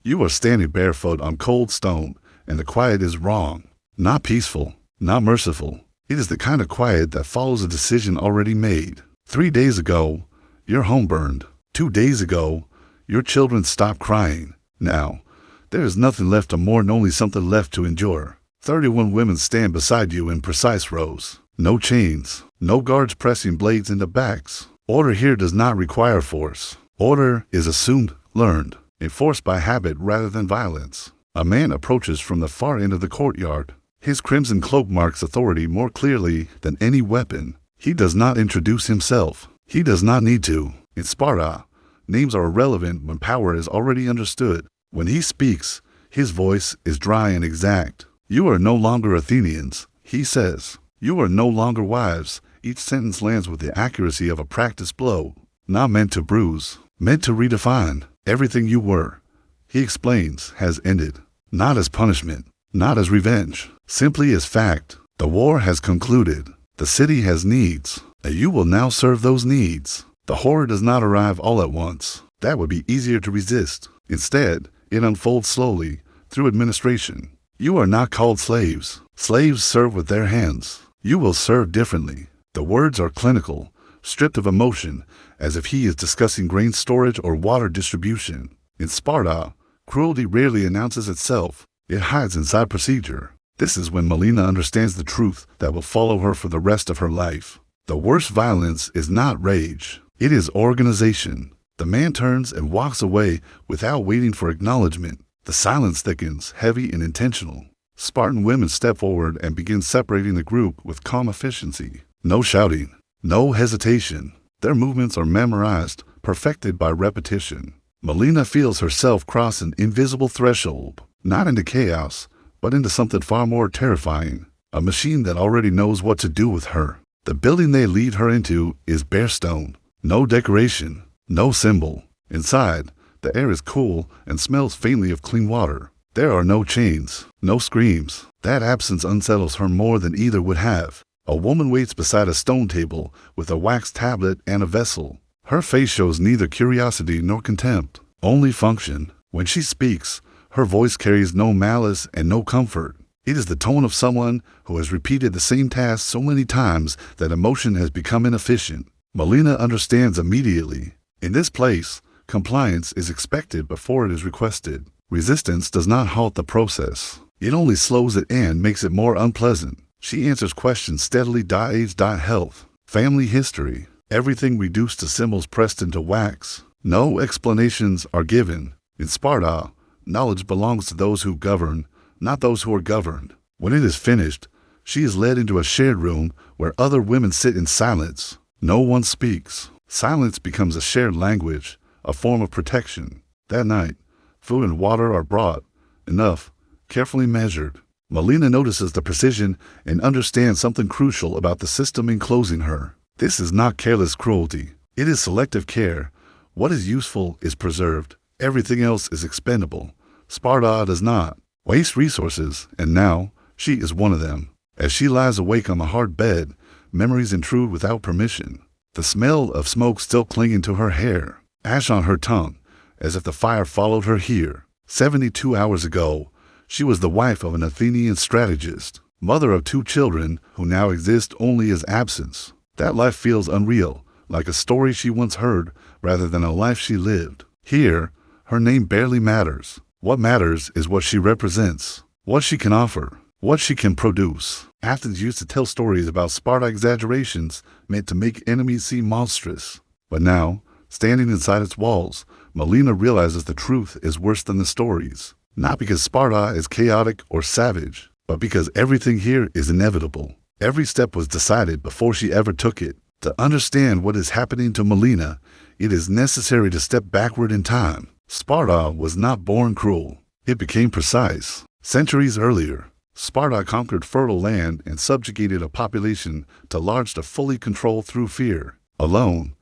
You are standing barefoot on cold stone, and the quiet is wrong. Not peaceful, not merciful. It is the kind of quiet that follows a decision already made. 3 days ago, your home burned. 2 days ago, your children stopped crying. Now, there is nothing left to mourn, only something left to endure. 31 women stand beside you in precise rows. No chains, no guards pressing blades into backs. Order here does not require force. Order is assumed, learned, enforced by habit rather than violence. A man approaches from the far end of the courtyard. His crimson cloak marks authority more clearly than any weapon. He does not introduce himself. He does not need to. In Sparta, names are irrelevant when power is already understood. When he speaks, his voice is dry and exact. You are no longer Athenians, he says. You are no longer wives. Each sentence lands with the accuracy of a practiced blow, not meant to bruise, meant to redefine. Everything you were, he explains, has ended. Not as punishment, not as revenge, simply as fact. The war has concluded. The city has needs, and you will now serve those needs. The horror does not arrive all at once. That would be easier to resist. Instead, it unfolds slowly, through administration. You are not called slaves. Slaves serve with their hands. You will serve differently. The words are clinical, stripped of emotion, as if he is discussing grain storage or water distribution. In Sparta, cruelty rarely announces itself. It hides inside procedure. This is when Molina understands the truth that will follow her for the rest of her life. The worst violence is not rage. It is organization. The man turns and walks away without waiting for acknowledgement. The silence thickens, heavy and intentional. Spartan women step forward and begin separating the group with calm efficiency. No shouting, no hesitation. Their movements are memorized, perfected by repetition. Molina feels herself cross an invisible threshold, not into chaos, but into something far more terrifying. A machine that already knows what to do with her. The building they lead her into is bare stone. No decoration, no symbol. Inside, the air is cool and smells faintly of clean water. There are no chains, no screams. That absence unsettles her more than either would have. A woman waits beside a stone table with a wax tablet and a vessel. Her face shows neither curiosity nor contempt, only function. When she speaks, her voice carries no malice and no comfort. It is the tone of someone who has repeated the same task so many times that emotion has become inefficient. Molina understands immediately. In this place, compliance is expected before it is requested. Resistance does not halt the process. It only slows it and makes it more unpleasant. She answers questions steadily. Age, health, family history, everything reduced to symbols pressed into wax. No explanations are given. In Sparta, knowledge belongs to those who govern, not those who are governed. When it is finished, she is led into a shared room where other women sit in silence. No one speaks. Silence becomes a shared language, a form of protection. That night, food and water are brought, enough, carefully measured. Molina notices the precision and understands something crucial about the system enclosing her. This is not careless cruelty. It is selective care. What is useful is preserved. Everything else is expendable. Sparta does not waste resources, and now she is one of them. As she lies awake on the hard bed, memories intrude without permission. The smell of smoke still clinging to her hair, ash on her tongue, as if the fire followed her here. 72 hours ago, she was the wife of an Athenian strategist, mother of 2 children who now exist only as absence. That life feels unreal, like a story she once heard rather than a life she lived. Here, her name barely matters. What matters is what she represents, what she can offer, what she can produce. Athens used to tell stories about Sparta exaggerations meant to make enemies seem monstrous. But now, standing inside its walls, Molina realizes the truth is worse than the stories. Not because Sparta is chaotic or savage, but because everything here is inevitable. Every step was decided before she ever took it. To understand what is happening to Molina, it is necessary to step backward in time. Sparta was not born cruel. It became precise. Centuries earlier, Sparta conquered fertile land and subjugated a population too large to fully control through fear. Alone,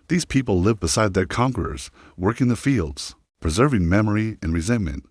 these people lived beside their conquerors, working the fields, preserving memory and resentment.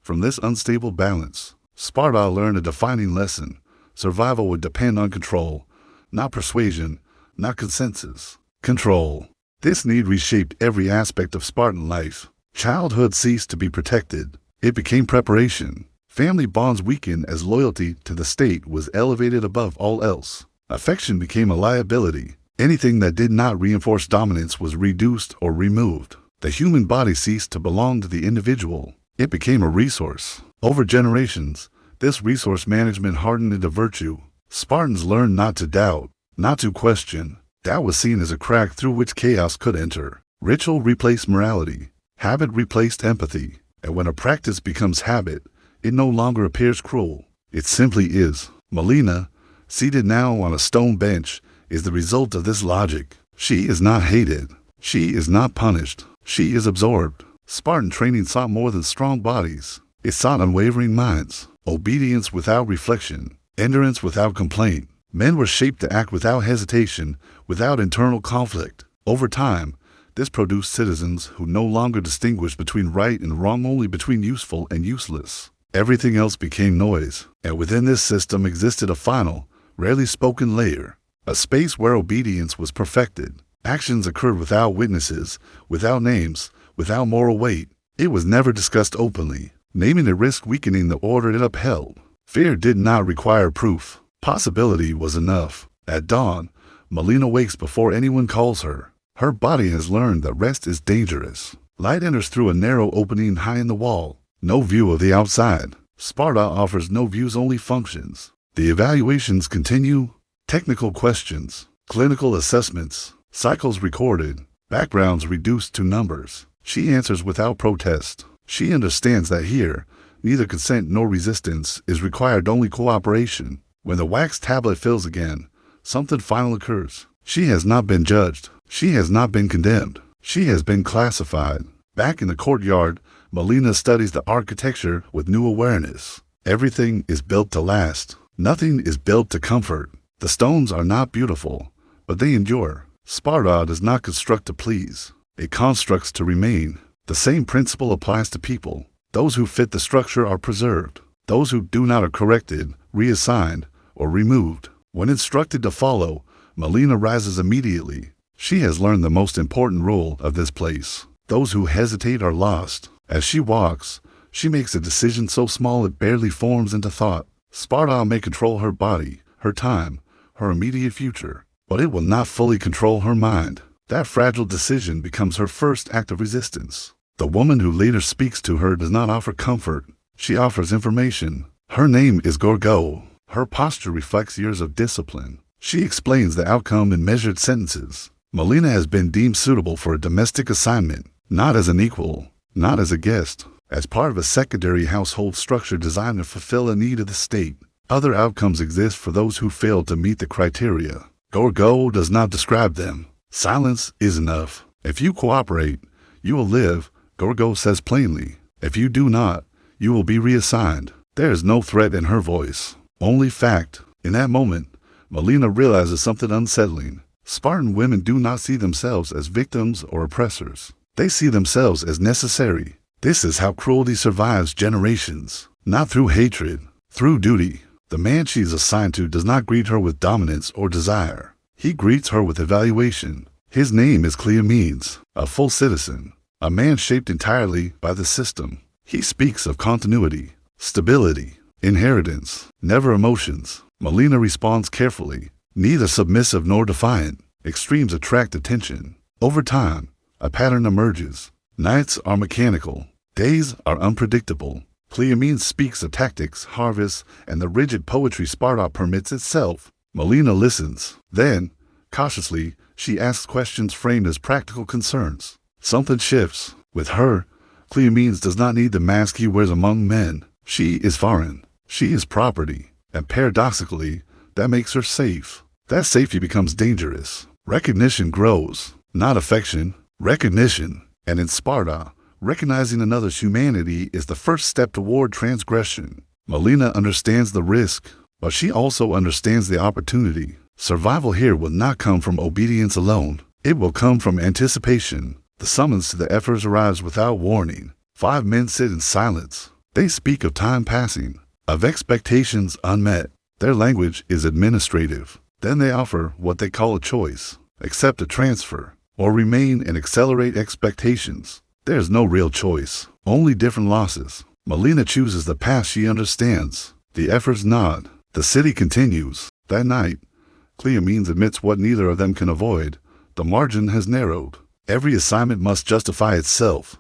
From this unstable balance, Sparta learned a defining lesson. Survival would depend on control, not persuasion, not consensus. Control. This need reshaped every aspect of Spartan life. Childhood ceased to be protected. It became preparation. Family bonds weakened as loyalty to the state was elevated above all else. Affection became a liability. Anything that did not reinforce dominance was reduced or removed. The human body ceased to belong to the individual. It became a resource. Over generations, this resource management hardened into virtue. Spartans learned not to doubt, not to question. Doubt was seen as a crack through which chaos could enter. Ritual replaced morality. Habit replaced empathy. And when a practice becomes habit, it no longer appears cruel. It simply is. Molina, seated now on a stone bench, is the result of this logic. She is not hated. She is not punished. She is absorbed. Spartan training sought more than strong bodies. It sought unwavering minds, obedience without reflection, endurance without complaint. Men were shaped to act without hesitation, without internal conflict. Over time, this produced citizens who no longer distinguished between right and wrong, only between useful and useless. Everything else became noise, and within this system existed a final, rarely spoken layer, a space where obedience was perfected. Actions occurred without witnesses, without names, without moral weight. It was never discussed openly. Naming it risked weakening the order it upheld. Fear did not require proof. Possibility was enough. At dawn, Molina wakes before anyone calls her. Her body has learned that rest is dangerous. Light enters through a narrow opening high in the wall. No view of the outside. Sparta offers no views, only functions. The evaluations continue. Technical questions, clinical assessments, cycles recorded, backgrounds reduced to numbers. She answers without protest. She understands that here, neither consent nor resistance is required, only cooperation. When the wax tablet fills again, something final occurs. She has not been judged. She has not been condemned. She has been classified. Back in the courtyard, Molina studies the architecture with new awareness. Everything is built to last. Nothing is built to comfort. The stones are not beautiful, but they endure. Sparta does not construct to please. It constructs to remain. The same principle applies to people. Those who fit the structure are preserved. Those who do not are corrected, reassigned, or removed. When instructed to follow, Molina rises immediately. She has learned the most important rule of this place. Those who hesitate are lost. As she walks, she makes a decision so small it barely forms into thought. Sparta may control her body, her time, her immediate future, but it will not fully control her mind. That fragile decision becomes her first act of resistance. The woman who later speaks to her does not offer comfort. She offers information. Her name is Gorgo. Her posture reflects years of discipline. She explains the outcome in measured sentences. Molina has been deemed suitable for a domestic assignment, not as an equal, not as a guest, as part of a secondary household structure designed to fulfill a need of the state. Other outcomes exist for those who fail to meet the criteria. Gorgo does not describe them. Silence is enough. If you cooperate, you will live, Gorgo says plainly. If you do not, you will be reassigned. There is no threat in her voice, only fact. In that moment, Molina realizes something unsettling. Spartan women do not see themselves as victims or oppressors. They see themselves as necessary. This is how cruelty survives generations. Not through hatred, through duty. The man she is assigned to does not greet her with dominance or desire. He greets her with evaluation. His name is Cleomenes, a full citizen, a man shaped entirely by the system. He speaks of continuity, stability, inheritance, never emotions. Molina responds carefully, neither submissive nor defiant. Extremes attract attention. Over time, a pattern emerges. Nights are mechanical. Days are unpredictable. Cleomenes speaks of tactics, harvests, and the rigid poetry Sparta permits itself. Molina listens. Then, cautiously, she asks questions framed as practical concerns. Something shifts. With her, Cleomenes does not need the mask he wears among men. She is foreign. She is property. And paradoxically, that makes her safe. That safety becomes dangerous. Recognition grows. Not affection. Recognition. And in Sparta, recognizing another's humanity is the first step toward transgression. Molina understands the risk, but she also understands the opportunity. Survival here will not come from obedience alone. It will come from anticipation. The summons to the effort arrives without warning. 5 men sit in silence. They speak of time passing, of expectations unmet. Their language is administrative. Then they offer what they call a choice: accept a transfer, or remain and accelerate expectations. There is no real choice, only different losses. Molina chooses the path she understands. The efforts nod. The city continues. That night, Cleomenes admits what neither of them can avoid. The margin has narrowed. Every assignment must justify itself.